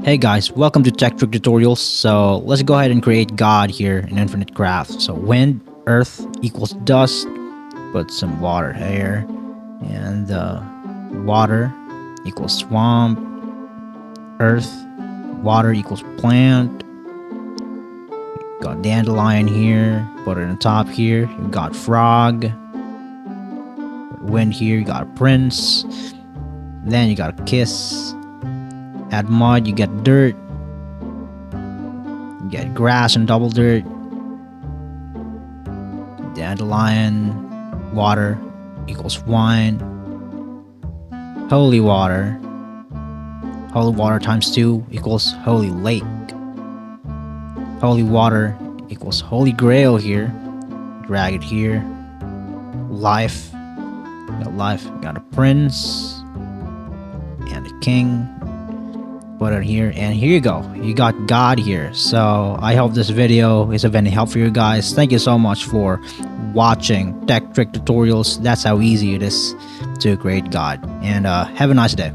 Hey guys, welcome to Tech Trick Tutorials. So let's go ahead and create God here in Infinite Craft. So wind, earth equals dust, put some water here, and water equals swamp, earth, water equals plant. Got dandelion here, put it on top here. You got frog, wind here, you got prince, then you got a kiss. Add mud, you get dirt. You get grass and double dirt. Dandelion, water equals wine. Holy water. Holy water times 2 equals holy lake. Holy water equals holy grail here. Drag it here. Life. Got life. Got a prince. And a king. Put it here, and here you go, you got God here. So I hope this video is of any help for you guys. Thank you so much for watching Tech Trick Tutorials. That's how easy it is to create God, and have a nice day.